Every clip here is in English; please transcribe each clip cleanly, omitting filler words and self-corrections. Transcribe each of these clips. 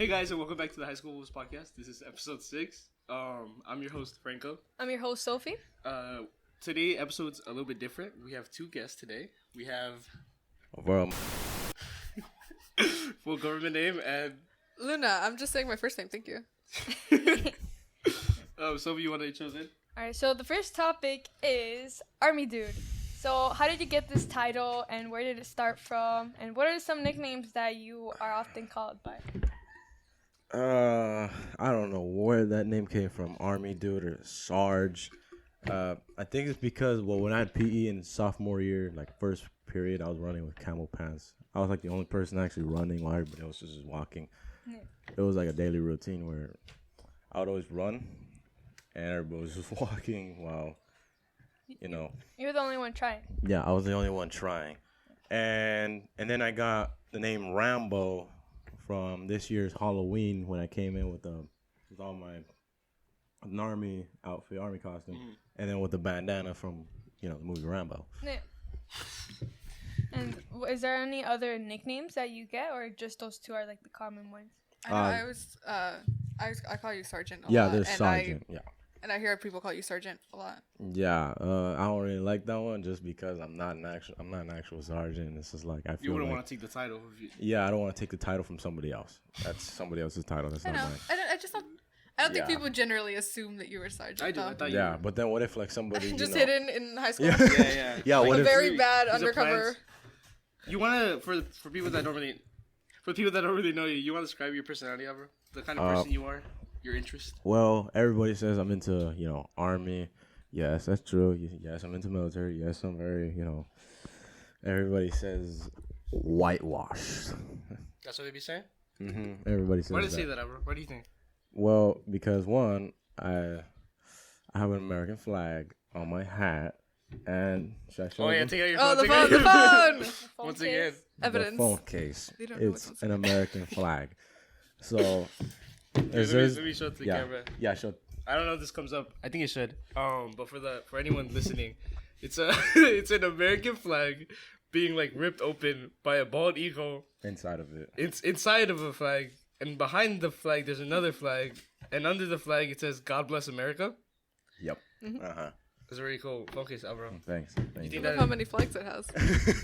Hey guys, and welcome back to the Highschool Fools Podcast. This is episode 6. I'm your host, Franco. I'm your host, Sophie. Today, episode's a little bit different. We have two guests today. We have Alvaro. full government name and Luna. I'm just saying my first name. Thank you. Sophie, you want to introduce it? Alright, so the first topic is Army Dude. So how did you get this title and where did it start from? And what are some nicknames that you are often called by? I don't know where that name came from. Army Dude or Sarge. I think it's because, when I had PE in sophomore year, like first period, I was running with camel pants. I was like the only person actually running while everybody else was just walking. Yeah. It was like a daily routine where I would always run and everybody was just walking while, You're the only one trying. Yeah, I was the only one trying. And then I got the name Rambo from this year's Halloween when I came in with all an army outfit, army costume, and then with the bandana from the movie Rambo. Yeah. And is there any other nicknames that you get, or just those two are like the common ones? I call you Sergeant a lot. Yeah, there's Sergeant. And I hear people call you Sergeant a lot. Yeah, I don't really like that one just because I'm not an actual sergeant. It's just like I feel you wouldn't like, want to take the title. Yeah, I don't want to take the title from somebody else. That's somebody else's title. That's not mine. I don't think people generally assume that you were Sergeant. I do. I thought you were. But then what if like somebody just hidden in high school? Yeah. Yeah. Like what a if very bad undercover. You want to for people that don't really know you, you want to describe your personality, Alvaro? The kind of person you are, your interest. Well, everybody says I'm into army. Yes, that's true. Yes, I'm into military. Yes, I'm very Everybody says whitewashed. That's what they be saying. Everybody says. Why do they say that, Alvaro? What do you think? Well, because one, I have an American flag on my hat, and should I show you? Take out your phone. The phone! Once again, evidence. The phone case. It's an American flag. So, let me show it to the camera. Yeah, show. I don't know if this comes up. I think it should. But for anyone listening, it's an American flag being like ripped open by a bald eagle. Inside of it. It's inside of a flag, and behind the flag there's another flag, and under the flag it says "God bless America." Yep. It's a really cool phone case, Alvaro. Thanks. You think how many flags it has?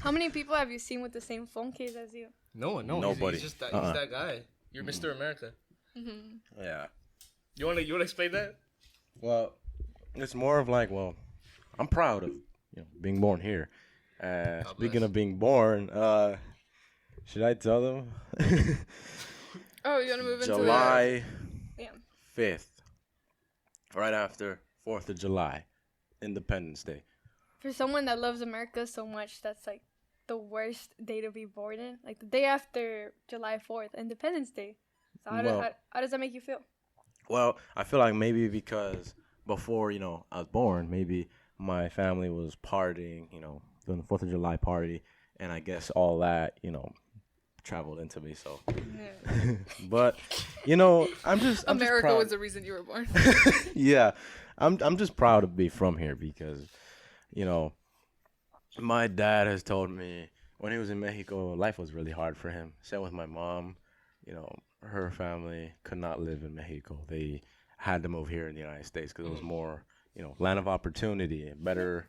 How many people have you seen with the same phone case as you? No one. Nobody. He's that guy. You're Mr. America. Yeah. You wanna explain that? Well, it's more of like, I'm proud of being born here. Speaking of being born, should I tell them? Oh, you want to move into July 5th, right after 4th of July, Independence Day. For someone that loves America so much, that's like the worst day to be born in. Like the day after July 4th, Independence Day. So how does that make you feel? Well, I feel like maybe because before, I was born, maybe my family was partying, doing the 4th of July party, and I guess all that, traveled into me, so. Yeah. But, I'm just America was the reason you were born. Yeah. I'm just proud to be from here because, my dad has told me when he was in Mexico, life was really hard for him. Same with my mom, her family could not live in Mexico. They had to move here in the United States because it was more, land of opportunity and better,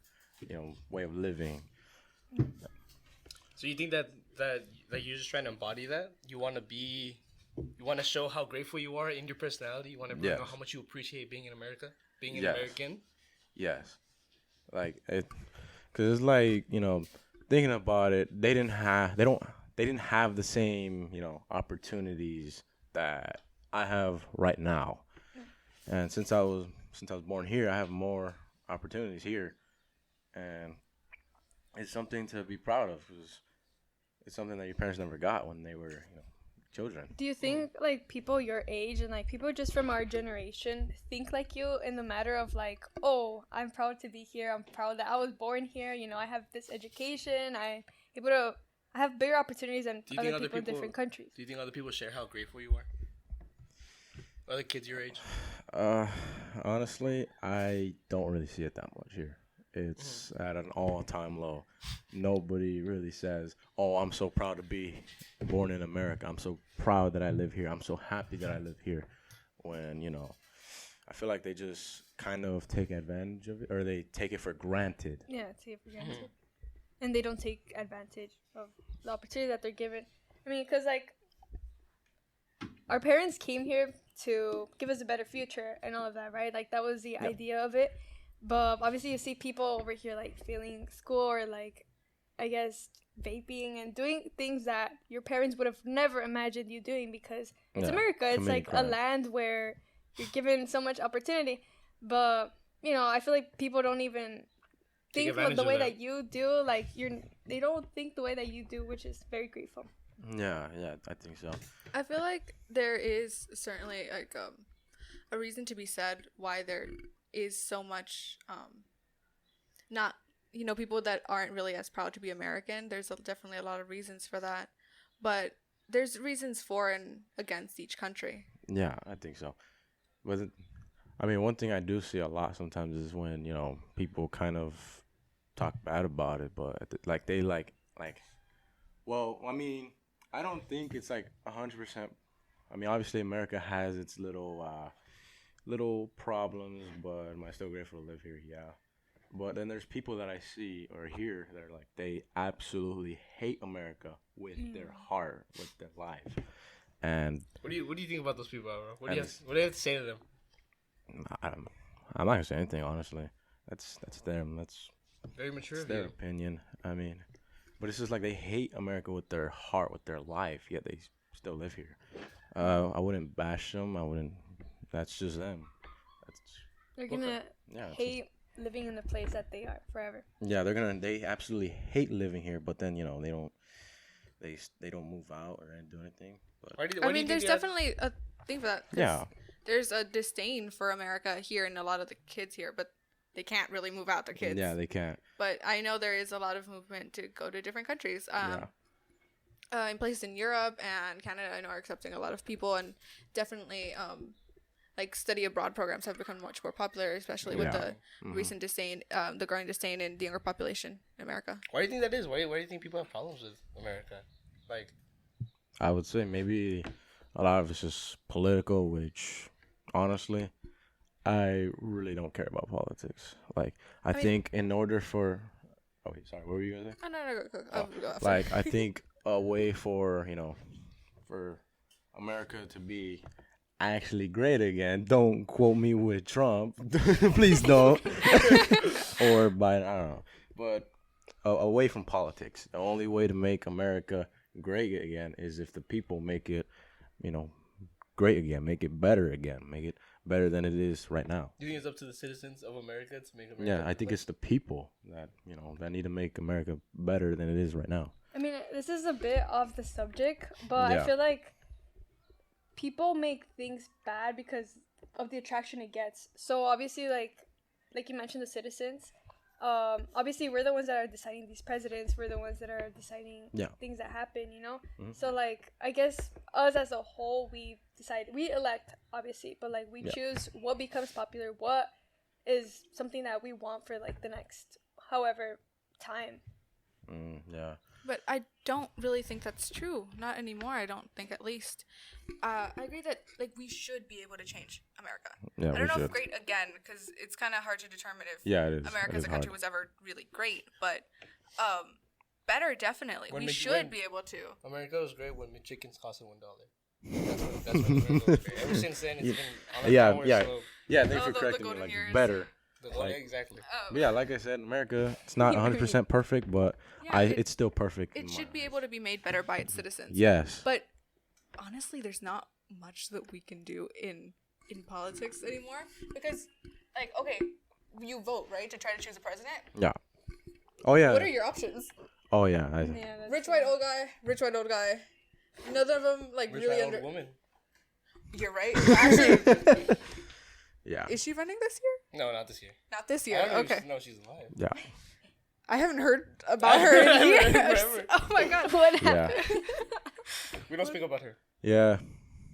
way of living. So you think that you're just trying to embody that? You want to show how grateful you are in your personality? You want to know how much you appreciate being in America, being an American? Yes. Like because it's like, thinking about it, they didn't have the same, opportunities that I have right now. And since I was born here, I have more opportunities here. And it's something to be proud of because it's something that your parents never got when they were, children. Do you think like people your age and like people just from our generation think like you in the matter of like, oh, I'm proud to be here. I'm proud that I was born here. I have this education. I have bigger opportunities than other people in different countries. Do you think other people share how grateful you are? Other kids your age? Honestly, I don't really see it that much here. it's at an all-time low. Nobody really says, "Oh, I'm so proud to be born in America. I'm so proud that I live here. I'm so happy that I live here." When, I feel like they just kind of take advantage of it, or they take it for granted. Yeah, take it for granted. And they don't take advantage of the opportunity that they're given. I mean, because, like, our parents came here to give us a better future and all of that, right? Like, that was the idea of it. But obviously you see people over here, like, failing school or, like, I guess, vaping and doing things that your parents would have never imagined you doing because it's America. It's, like, a land where you're given so much opportunity. But, I feel like people don't even think the way that you do. Like, they don't think the way that you do, which is very grateful. Yeah, I think so. I feel like there is certainly, like, a reason to be said why there is so much not people that aren't really as proud to be American. There's definitely a lot of reasons for that, but there's reasons for and against each country. Yeah, I think so. But one thing I do see a lot sometimes is when people kind of talk bad about it, but I don't think it's like 100%. Obviously America has its little problems, but am I still grateful to live here? Yeah. But then there's people that I see or hear that are like, they absolutely hate America with their heart, with their life. And what do you think about those people, Alvaro? What do you have to say to them? I'm not gonna say anything, honestly. That's them. That's very mature. It's their opinion. But it's just like they hate America with their heart, with their life, yet they still live here. I wouldn't bash them. That's just them. They're gonna hate living in the place that they are forever. Yeah, they absolutely hate living here, but then they don't move out or do anything. But there's definitely a thing for that. Yeah, there's a disdain for America here and a lot of the kids here, but they can't really move out their kids. Yeah, they can't. But I know there is a lot of movement to go to different countries. In places in Europe and Canada, I know are accepting a lot of people, and definitely like study abroad programs have become much more popular, especially with the recent disdain, the growing disdain in the younger population in America. Why do you think that is? Why do you think people have problems with America? Like, I would say maybe a lot of it's just political, which honestly, I really don't care about politics. Like, I think in order for... Oh, wait, sorry. What were you going to say? Oh, no. Go after. Like, I think a way for, for America to be actually great again, don't quote me with Trump. Please don't. Or Biden, I don't know. But away from politics, the only way to make America great again is if the people make it, great again, make it better again, make it better than it is right now. Do you think it's up to the citizens of America to make America? Yeah, I think it's the people that that need to make America better than it is right now. This is a bit off the subject, but I feel like people make things bad because of the attraction it gets. So obviously, like you mentioned, the citizens. Obviously, we're the ones that are deciding these presidents. We're the ones that are deciding things that happen. Mm-hmm. So like, I guess us as a whole, we elect, obviously, but like we choose what becomes popular, what is something that we want for like the next however time. Yeah. But I don't really think that's true. Not anymore, I don't think, at least. I agree that, like, we should be able to change America. Yeah, I don't know if great again, because it's kind of hard to determine if America as a country was ever really great. But better, definitely. We should be able to. America was great when chickens costed $1. That's when America was great. Ever since then, it's been on a downward slope. Yeah, thanks for correcting me. Like, better. Exactly. But yeah, like I said, America, it's not 100% perfect, but it's still perfect. It should be able to be made better by its citizens. Yes. But honestly, there's not much that we can do in politics anymore, because, like, okay, you vote, right, to try to choose a president? Yeah. Oh, yeah. What are your options? Oh, yeah. Rich white old guy. None of them, like, rich really white old woman. You're right. Actually. Yeah. Is she running this year? No, not this year. Not this year. Okay. No, she's alive. Yeah. I haven't heard about her in years. Oh my god, what happened? We don't speak about her. Yeah.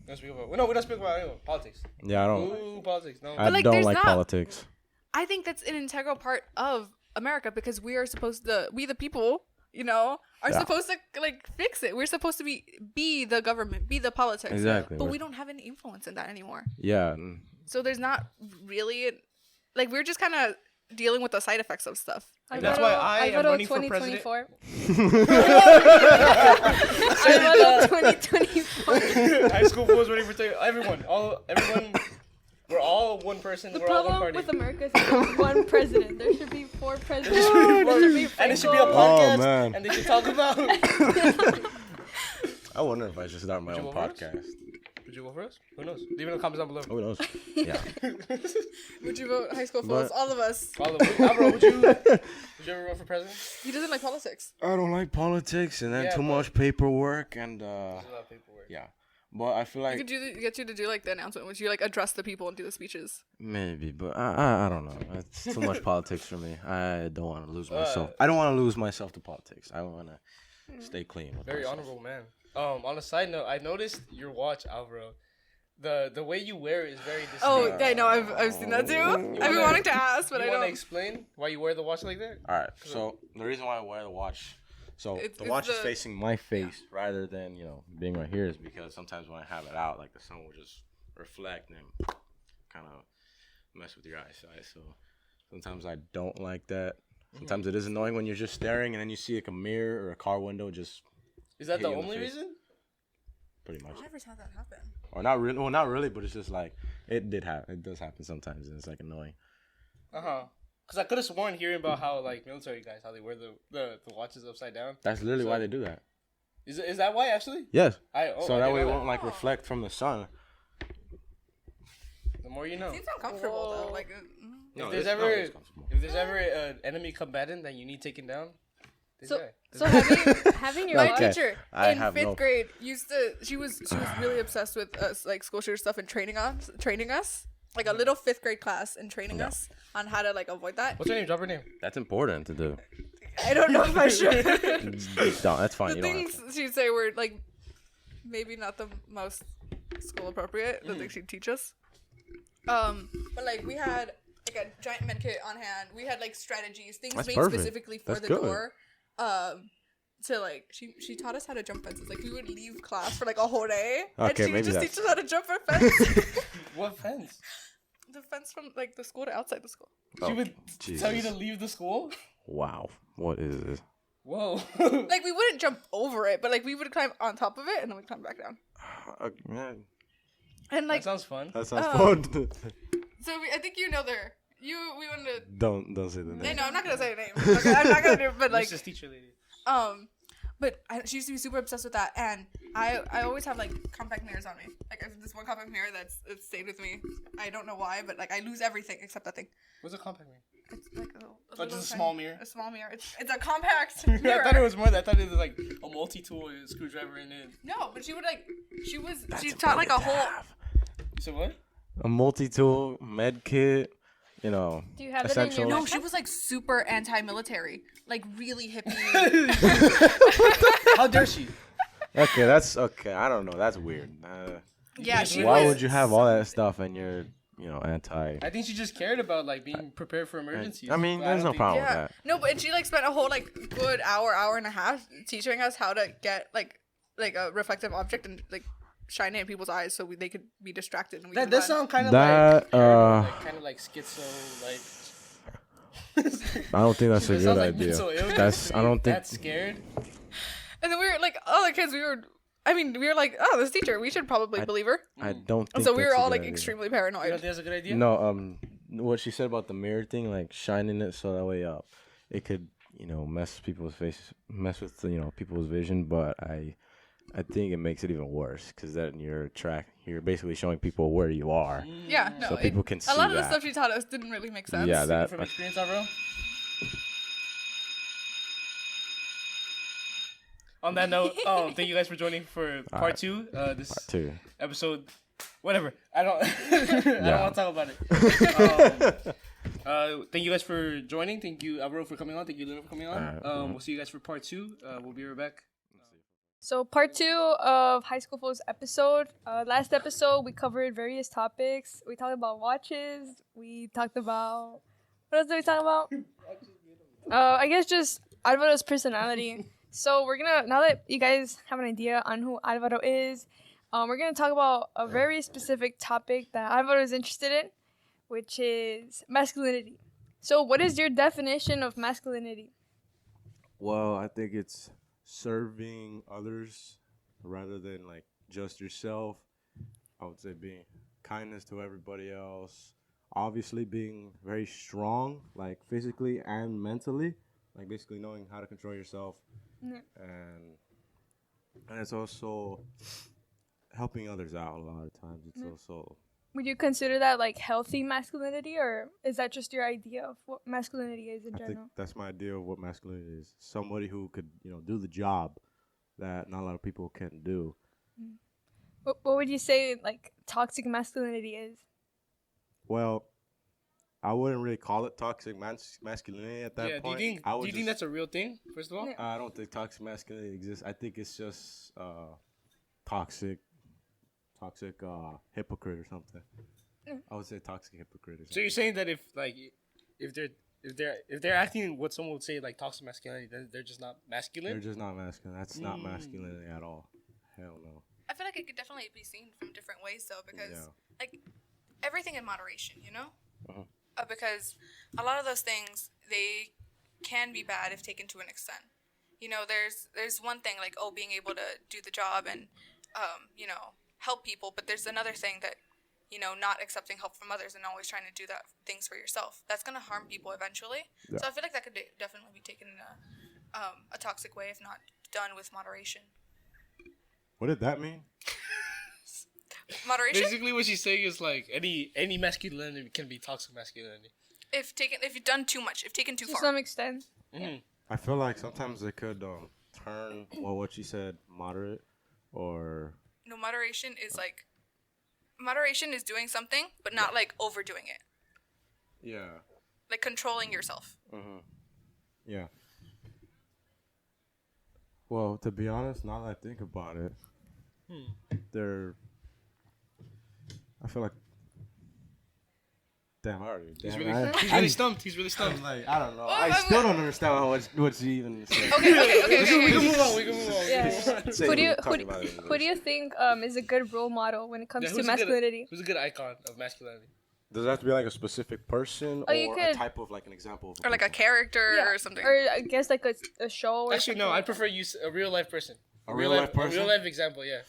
We don't speak about politics. Yeah, I don't. Ooh, politics. No. I don't like politics. I think that's an integral part of America, because we the people, are supposed to like fix it. We're supposed to be the government, be the politics. Exactly. But we don't have any influence in that anymore. Yeah. So there's not really like we're just kind of dealing with the side effects of stuff. That's why I am running for president. I voted 2024. High school fools running for everyone. We're all one person. The we're all one problem party. with America is there's one president. There should be 4 presidents. There should be and it should be a podcast. Oh, man. And they should talk about. I wonder if I should start my own podcast. Would you go first? Who knows? Leave it in the comments down below. Who knows? Yeah. Would you vote High School Fools? All of us. Alvaro, would you ever run for president? He doesn't like politics. I don't like politics, and then too much paperwork, and yeah. But I feel like get you to do like the announcement, which you like address the people and do the speeches. Maybe, but I don't know. It's too much politics for me. I don't want to lose myself. I don't want to lose myself to politics. I want to stay clean. With Very myself. honorable man. On a side note, I noticed your watch, Alvaro. The way you wear it is very distinct. Oh, I know. I've seen that too. I've been wanting to ask, but I don't. You want to explain why you wear the watch like that? All right. So the reason why I wear the watch, the watch is facing my face rather than being right here, is because sometimes when I have it out, like the sun will just reflect and kind of mess with your eyesight. So sometimes I don't like that. Sometimes it is annoying when you're just staring and then you see like a mirror or a car window just. Is that the only reason? Pretty much. I never had that happen. Or not really. Well, not really, but it's just like it did happen. It does happen sometimes, and it's like annoying. Because I could have sworn hearing about how like military guys how they wear the watches upside down. That's literally why they do that. Is that why actually? Yes. So that way it won't like reflect from the sun. The more you know. It seems uncomfortable though. Like. If there's ever an enemy combatant that you need taken down. So having your my teacher in 5th grade she was really obsessed with us like school shooter stuff and training us like a little 5th grade class and training us on how to like avoid that. What's her name? Drop her name. That's important to do. I don't know if I should. No, that's fine. The things she'd say were like maybe not the most school appropriate. The things she'd teach us. But like we had like a giant med kit on hand. We had like strategies, things made specifically for the door. So like she taught us how to jump fences. Like we would leave class for like a whole day, and she would just teach us how to jump a fence. What fence? The fence from like the school to outside the school. She would tell you to leave the school. Wow, what is this? Whoa! Like we wouldn't jump over it, but like we would climb on top of it and then we'd climb back down. And like that sounds fun. That sounds fun. So I think we wanted to. Don't say the name. No, I'm not gonna say the name. Okay, I'm not gonna do it, but like. This teacher lady. But she used to be super obsessed with that, and I always have like compact mirrors on me. Like I have this one compact mirror it's stayed with me. I don't know why, but like I lose everything except that thing. What's a compact mirror? It's like just a small mirror. A small mirror. It's a compact mirror. I thought it was more. I thought it was like a multi-tool screwdriver in it. No, but she taught like a whole. So what? A multi-tool med kit. Do you have essential. it in your No, she was like super anti-military, like really hippie. How dare she? Okay, that's okay. I don't know. That's weird. Yeah, why would you have all that stuff and you're, anti? I think she just cared about like being prepared for emergencies. I mean, there's no problem with that. No, but she like spent a whole like good hour and a half teaching us how to get like a reflective object and like shine it in people's eyes so they could be distracted. And that does sound kind of kind of like schizo, like. I don't think that's a good idea. I don't think that's scared. And then we were like, other kids, we were like, oh, this teacher, we should probably believe her. I don't think. And so we were all like idea. extremely paranoid. You don't think that's a good idea? No, what she said about the mirror thing, like shining it so that way it could mess with people's people's vision, but I think it makes it even worse because then you're basically showing people where you are. Yeah, no. So people can see a lot of that. the stuff she taught us didn't really make sense. Yeah, that from experience, Alvaro. On that note, thank you guys for joining for part 2. This part 2 episode, whatever. I don't want to talk about it. Thank you guys for joining. Thank you, Alvaro, for coming on. Thank you, Luna, for coming on. We'll see you guys for part 2. We'll be right back. So part 2 of High School Fools episode. Last episode, we covered various topics. We talked about watches. We talked about... What else did we talk about? I guess just Alvaro's personality. So we're gonna, now that you guys have an idea on who Alvaro is, we're gonna talk about a very specific topic that Alvaro is interested in, which is masculinity. So what is your definition of masculinity? Well, I think it's serving others rather than like just yourself. I would say being kindness to everybody else. Obviously being very strong, like physically and mentally, like basically knowing how to control yourself. Yeah. And it's also helping others out a lot of times. It's also... Would you consider that like healthy masculinity, or is that just your idea of what masculinity is in I general? think that's my idea of what masculinity is. Somebody who could, do the job that not a lot of people can do. What would you say like toxic masculinity is? Well, I wouldn't really call it toxic masculinity at that point. Do you think that's a real thing, first of all? Yeah. I don't think toxic masculinity exists. I think it's just toxic hypocrite or something. I would say toxic hypocrite or something. So you're saying that if they're acting what someone would say like toxic masculinity, then they're just not masculine? They're just not masculine. That's not masculinity at all. Hell no. I feel like it could definitely be seen from different ways, though, because like everything in moderation, because a lot of those things, they can be bad if taken to an extent. There's one thing like being able to do the job and help people, but there's another thing that not accepting help from others and always trying to do that things for yourself. That's gonna harm people eventually. Yeah. So I feel like that could definitely be taken in a toxic way if not done with moderation. What did that mean? Moderation. Basically, what she's saying is like any masculinity can be toxic masculinity. If you've done too much, if taken too far. To some extent. Mm-hmm. I feel like sometimes it could turn what she said moderate or. No, moderation is doing something, but not like overdoing it. Yeah. Like controlling yourself. Mm-hmm. Yeah. Well, to be honest, now that I think about it, I feel like. Damn, I already. He's really stumped. He's really stumped. I'm like, I don't know. I still don't understand what she even said. Okay. We can move on. Yeah. Who do you think is a good role model when it comes to masculinity? Who's a good icon of masculinity? Does it have to be like a specific person or a type of like an example of or like a character or something? Or I guess like a show or Actually, no. I prefer use a real life person. A real life person? A real life example, yeah.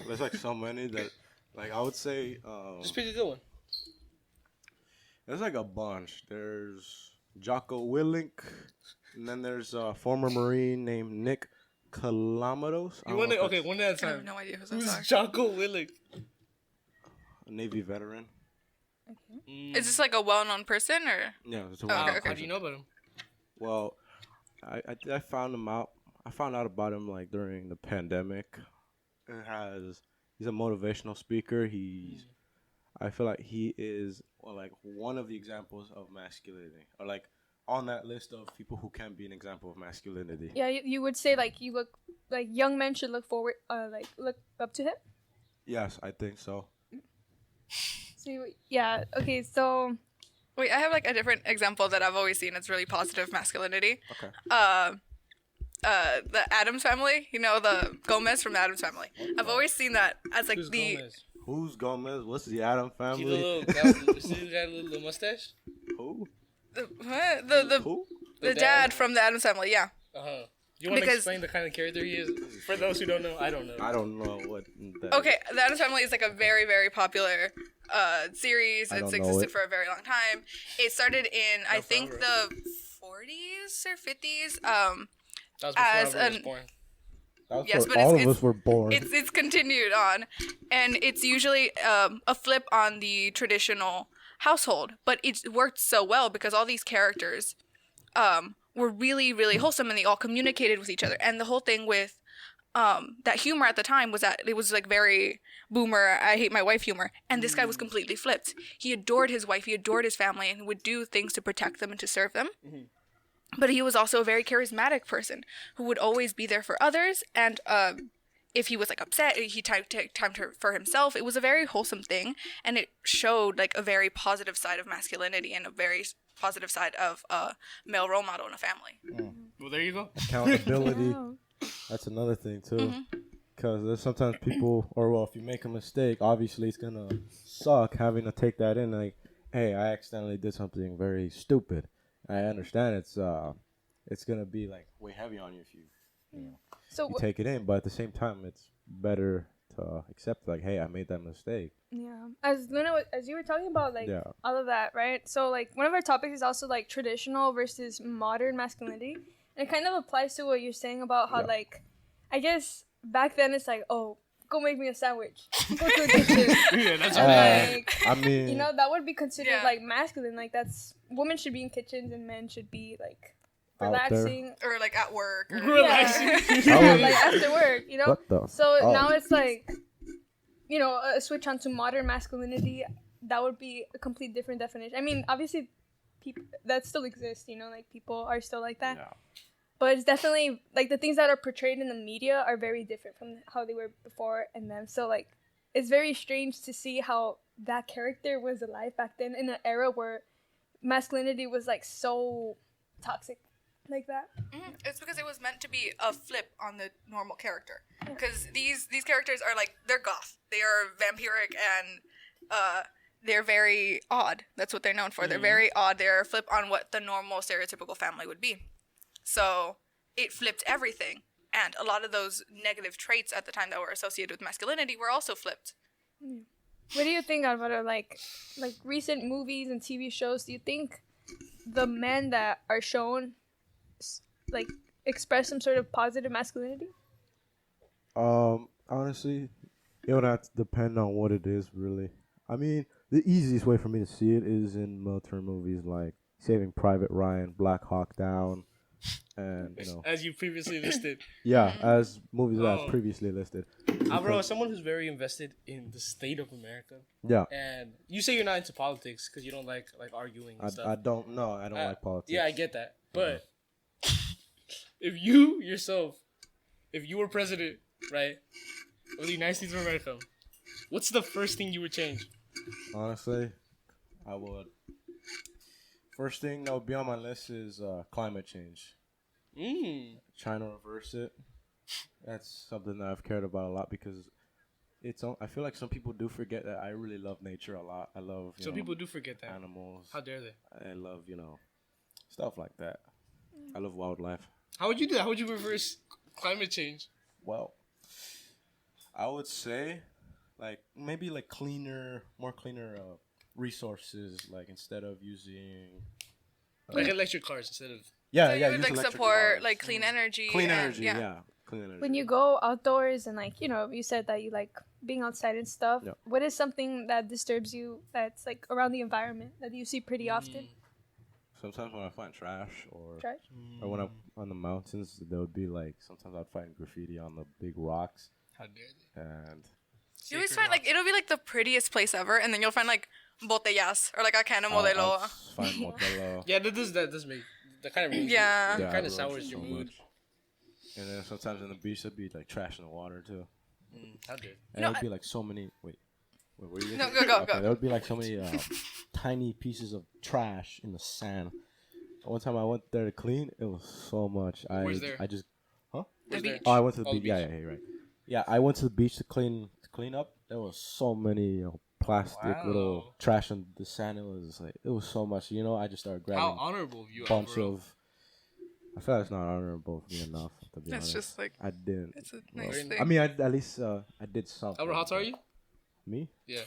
There's like so many that, like I would say. Just pick a good one. There's like a bunch. There's Jocko Willink, and then there's a former Marine named Nick Calamados. One at a time. I have no idea who's Jocko Willink. A Navy veteran. Okay. Is this like a well-known person or? Yeah, it's a well-known person. How do you know about him? Well, I found him out. I found out about him like during the pandemic. He's a motivational speaker. I feel like he is like one of the examples of masculinity, or like on that list of people who can be an example of masculinity. Yeah, you would say like young men should look forward, look up to him. Yes, I think so. So yeah, okay, so. Wait, I have like a different example that I've always seen. It's really positive masculinity. Okay. The Addams Family, the Gomez from the Addams Family. I've always seen that as like Who's Gomez? What's the Addams Family? See the guy with the little mustache? Who? The dad from the Addams Family, yeah. Uh-huh. You want to explain the kind of character he is? For those who don't know, I don't know. I don't know what that Okay, is. the Addams Family is like a very, very popular series. It's existed for a very long time. It started in, I think, the 40s or 50s. That was before I was born. Yes, but all of us were born. It's continued on, and it's usually a flip on the traditional household. But it worked so well because all these characters were really, really wholesome, and they all communicated with each other. And the whole thing with that humor at the time was that it was like very boomer, I hate my wife humor. And this guy was completely flipped. He adored his wife, he adored his family, and would do things to protect them and to serve them. Mm-hmm. But he was also a very charismatic person who would always be there for others. And if he was like upset, he took time for himself. It was a very wholesome thing, and it showed like a very positive side of masculinity and a very positive side of a male role model in a family. Well, there you go. Accountability. That's another thing too. Because there's sometimes people, or well, if you make a mistake, obviously it's gonna suck having to take that in. Like, hey, I accidentally did something very stupid. I understand it's gonna be like way heavy on you if you you take it in. But at the same time, it's better to accept like, hey, I made that mistake. Yeah. As you were talking about like all of that, right? So like one of our topics is also like traditional versus modern masculinity, and it kind of applies to what you're saying about how like, I guess. Back then, it's like, oh, go make me a sandwich. Go to the kitchen. Yeah, that's right. I mean, you know, that would be considered like masculine. Like that's women should be in kitchens and men should be like relaxing or like at work. Or relaxing. Like after work. You know. So now it's like, you know, a switch onto modern masculinity. That would be a complete different definition. I mean, obviously, people that still exists. You know, like people are still like that. Yeah. But it's definitely, like, the things that are portrayed in the media are very different from how they were before and them. So, like, it's very strange to see how that character was alive back then in an era where masculinity was, like, so toxic like that. It's because it was meant to be a flip on the normal character. Because these characters are, like, they're goth. They are vampiric and they're very odd. That's what they're known for. They're very odd. They're a flip on what the normal stereotypical family would be. So it flipped everything. And a lot of those negative traits at the time that were associated with masculinity were also flipped. What do you think, Alvaro? Like recent movies and TV shows, do you think the men that are shown like express some sort of positive masculinity? Honestly, it would have to depend on what it is, really. I mean, the easiest way for me to see it is in military movies like Saving Private Ryan, Black Hawk Down. And, you know, as you previously listed. Yeah, as movies that I've previously listed. Alvaro, as someone who's very invested in the state of America. Yeah. And you say you're not into politics because you don't like arguing and stuff. I don't like politics. Yeah, I get that. But if you yourself, if you were president, right, of the United States of America, what's the first thing you would change? Honestly, I would. First thing that would be on my list is climate change. Trying to reverse it. That's something that I've cared about a lot because I feel like some people do forget that I really love nature a lot. I love some people do forget that animals. How dare they? I love stuff like that. I love wildlife. How would you do that? How would you reverse climate change? Well, I would say maybe more cleaner resources, like instead of using like electric cars instead of so you would like support cars. Like clean energy. Clean energy. When you go outdoors and like, you know, you said that you like being outside and stuff. Yeah. What is something that disturbs you that's like around the environment that you see pretty often? Sometimes when I find trash or when I'm on the mountains, there would be like sometimes I'd find graffiti on the big rocks. How dare they? And you always find like it'll be like the prettiest place ever, and then you'll find like botellas or like a can of modelo. Find modelo. Yeah, that does make that kind of kind of sours your mood. And then sometimes on the beach there'd be like trash in the water too. How dare? And there'd be like so many. Wait, what were you? No, go. There would be like so many tiny pieces of trash in the sand. One time I went there to clean, it was so much. Where's there? I just the beach. Oh, I went to the beach. Yeah, right. Yeah, I went to the beach to clean up. There was so many plastic little trash on the sand. It was so much. I just started grabbing. How honorable of you, bunch of. I feel like it's not honorable for me enough, to be honest. It's just like I didn't. It's a nice thing. I mean, at least I did something. Alvaro, how tall are you? Me? Yeah.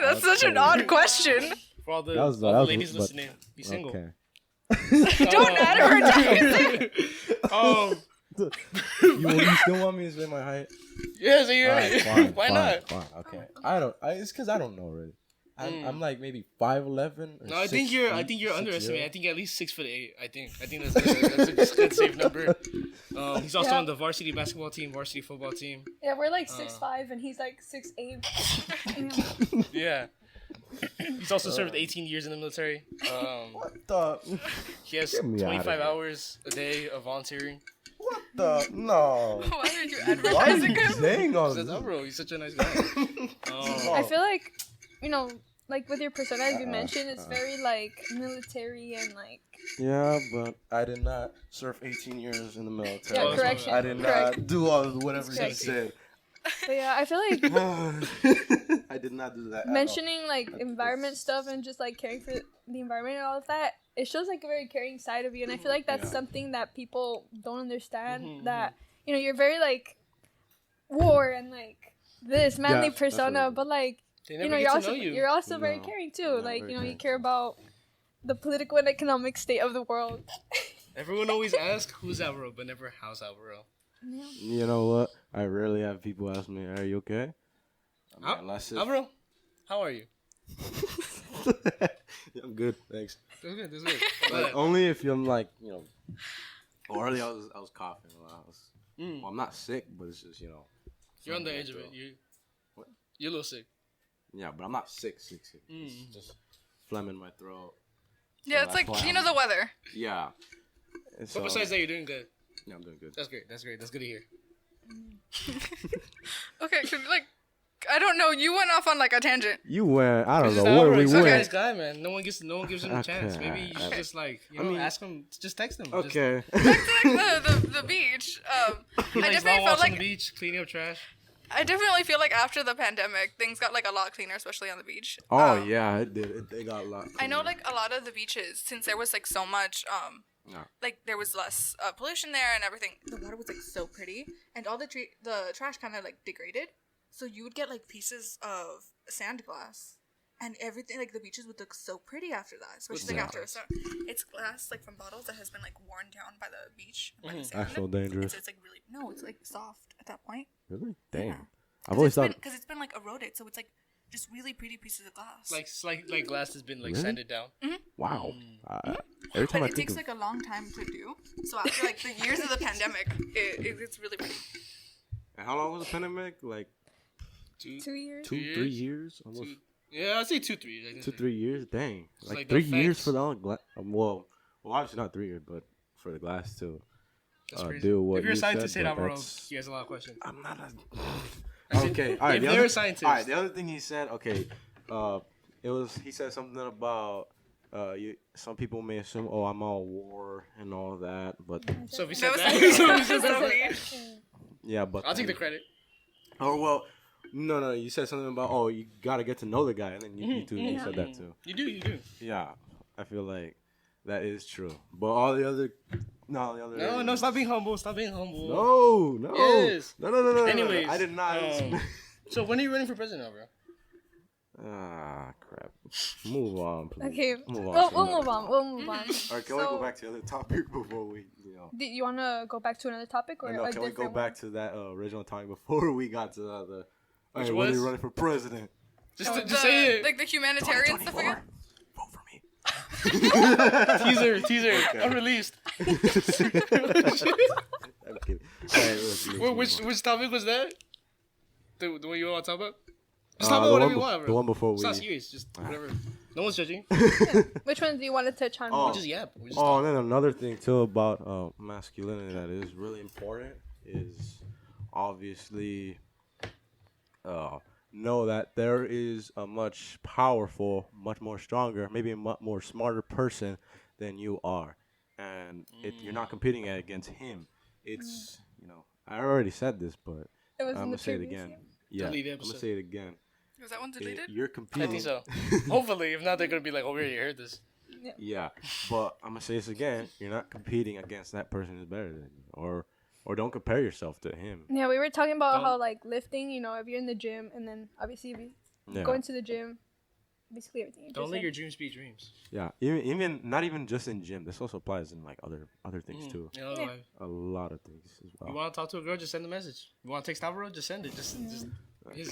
That's such an odd question. For all the ladies listening, be single. Okay. Don't advertise. You still want me to say my height? Yeah, so you're right. Fine, Why not? Fine, okay. It's because I don't know really. I'm like maybe 5'11". No, I think you're underestimating. I think at least 6'8". I think that's a good safe number. He's also on the varsity basketball team, varsity football team. Yeah, we're like 6'5" and he's like 6'8". Yeah. He's also served 18 years in the military. What the? He has Get me outta 25 here. hours a day of volunteering. What the? No. Why are you Why are advertising you him? saying all Says this? Alvaro, he's such a nice guy. I feel like, you know, like with your persona, as you mentioned, it's very like military and like. Yeah, but I did not serve 18 years in the military. Yeah, correction. I did Correct. not do all whatever That's he correct. said. But yeah, I feel like I did not do that. at all. mentioning like environment stuff and just like caring for the environment and all of that, it shows like a very caring side of you, and I feel like that's Yeah. something that people don't understand. That you know, you're very like war and like this manly Yeah, persona, definitely. but like They you never know, get you're to also know you. you're also very No. caring too. Yeah, like very you know, you caring. care about the political and economic state of the world. Everyone always asks, who's Alvaro, but never, how's Alvaro? You know what? I rarely have people ask me, "Are you okay?" I mean, unless it's... Alvaro, how are you? Yeah, I'm good, thanks. That's good, that's good. Like, only if I'm like, you know, earlier I was coughing. Mm. Well, I'm not sick, but it's just, you know. You're on the something edge of like it. that. What? You're a little sick. Yeah, but I'm not sick. It's Mm. just phlegm in my throat. Yeah, So it's that's like, why you know, the weather. Yeah. And But so- besides that, you're doing good. yeah, I'm doing good. That's great. That's great. That's good to hear. Okay, like, I don't know. You went off on like a tangent. You went. I don't It's just know where Alvaro. we He's a nice went. guy, man. No one gives him a chance. Okay. Maybe you should just like, you I know, mean- ask him. Just text him. Okay. Like the beach. Just, he I likes long definitely felt walks on the like beach, cleaning up trash. I definitely feel like after the pandemic, things got like a lot cleaner, especially on the beach. Oh yeah, it did. They got a lot. I know cleaner. like a lot of the beaches, since there was like so much Yeah. like there was less pollution there and everything. The water was like so pretty, and all the trash kind of like degraded, so you would get like pieces of sand glass, and everything like the beaches would look so pretty after that, especially like What's after it's glass like from bottles that has been like worn down by the beach. By the sand. Actual dangerous. So it's like really it's like soft at that point. Really? Damn. Yeah. I've always thought. Because it's been like eroded, so it's like just really pretty pieces of glass. Like glass has been like Really? sanded down. Wow. Every time But I it think takes of, like a long time to do. So after like the years of the pandemic, it's really pretty. and how long was the pandemic? Like 2 years. 2, 3 years? Almost Yeah, I'd say 2, 3 years. 2, 3 years. Dang. Like, like 3 the years effects. for the all glass. Well, obviously not 3 years, but for the glass too. That's crazy. Do what If you're a you scientist, said, hit but Alvaro. that's- He has a lot of questions. I'm not a. said, Okay. All right. if the they're other, a scientist. All right. The other thing he said. Okay. It was. He said something about. Some people may assume, oh, I'm all war and all that, but So if he That said was that, so- so so if he said mean. yeah, but I'll take the credit. Oh well, no. You said something about you gotta get to know the guy, and then you said that too. You do. Yeah, I feel like that is true. But all the other, No, stop being humble. Stop being humble. no, Yes. no. Anyways, I did not. So when are you running for president, bro? Crap. Move on, please. Okay, Move on. we'll move on. We'll move on. All right, can we go back to the other topic before we, Do you want to go back to another topic or I know, a can we go different back to that original topic before we got to the other? Which Hey, when are you was? running for president? Just The, say it. like the humanitarian stuff again. Vote for me. Teaser. Unreleased. I'm kidding. All right, let's move Which topic was that? The one you want to talk about? Just on. talk about The whatever one you want, bro. The one before It's we. not serious. Just whatever. No one's judging. Which one do you want to touch on? Oh. We just yap. We just Oh, talk. and then another thing too about masculinity that is really important is obviously know that there is a much powerful, much more stronger, maybe a much more smarter person than you are, and you're not competing against him. It's I already said this, but It was I'm in gonna the say it previous again. year? Yeah, Delete the I'm gonna episode. say it again. Was that one deleted? You're I competing. think so. Hopefully, if not, they're gonna be like, "Oh, we already heard this." Yeah, but I'm gonna say this again. You're not competing against that person who's better than you, or don't compare yourself to him. Yeah, we were talking about Don't- how like lifting, if you're in the gym and then obviously if you Yeah, go into the gym, basically everything. You Don't just let said. your dreams be dreams. yeah. Even not even just in gym. This also applies in like other things too. You know, Yeah. like, A lot of things as you well. want to talk to a girl, just send a message. You want to text Alvaro, just send it. Just his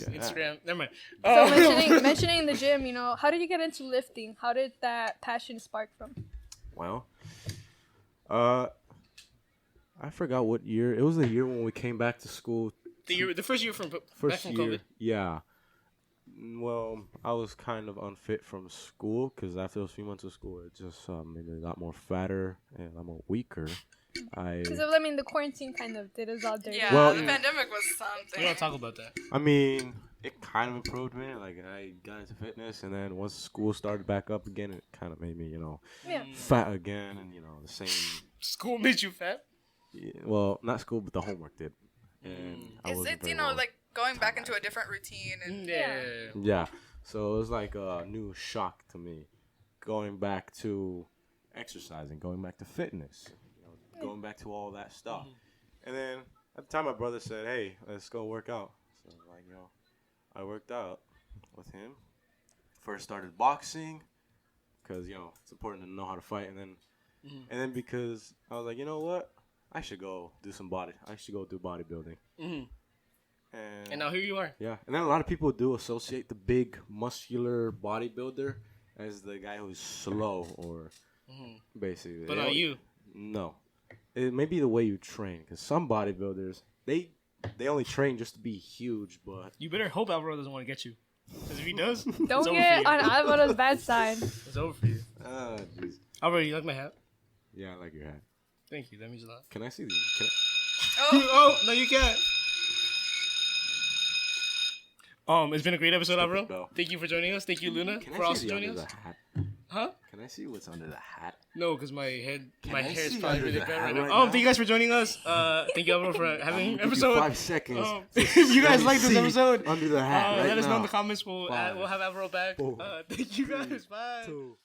Okay. Instagram. Never mind. So mentioning the gym, how did you get into lifting? How did that passion spark from? Well, I forgot what year. It was the year when we came back to school. the first year from back First from year, COVID. yeah. Well, I was kind of unfit from school because after those few months of school, it just made me a lot more fatter and a lot more weaker. Because I mean, the quarantine kind of did us all dirty. Yeah, Well, the pandemic was something. We don't talk about that. I mean, it kind of improved me. Like, I got into fitness, and then once school started back up again, it kind of made me, fat again, and, the same. School made you fat? Yeah, well, not school, but the homework did. And I It's wasn't very well. like going back into a different routine and Yeah. So it was like a new shock to me, going back to exercising, going back to fitness, going back to all that stuff. And then at the time, my brother said, "Hey, let's go work out." So like, I worked out with him. First started boxing because it's important to know how to fight, and then because I was like, you know what, I should go do bodybuilding. And now here you are. Yeah, and then a lot of people do associate the big muscular bodybuilder as the guy who's slow or basically. But not you. No, it may be the way you train, because some bodybuilders they only train just to be huge, but you better hope Alvaro doesn't want to get you, because if he does, don't get on Alvaro's bad side. It's over for you. Jeez. Alvaro, you like my hat? Yeah, I like your hat. Thank you. That means a lot. Can I see these? Oh no, you can't. It's been a great episode, Alvaro. Thank you for joining us. Thank you, Luna, for also joining us. Hat? Huh? Can I see what's under the hat? No, because my hair is see probably under really the bad hat right now. right now? Thank you guys for joining us. Thank you, Alvaro, for having an episode. 5 seconds. If you guys like this episode, under the hat. let us know in now. the comments. We'll have Alvaro back. 4, Thank you guys. Bye. 2.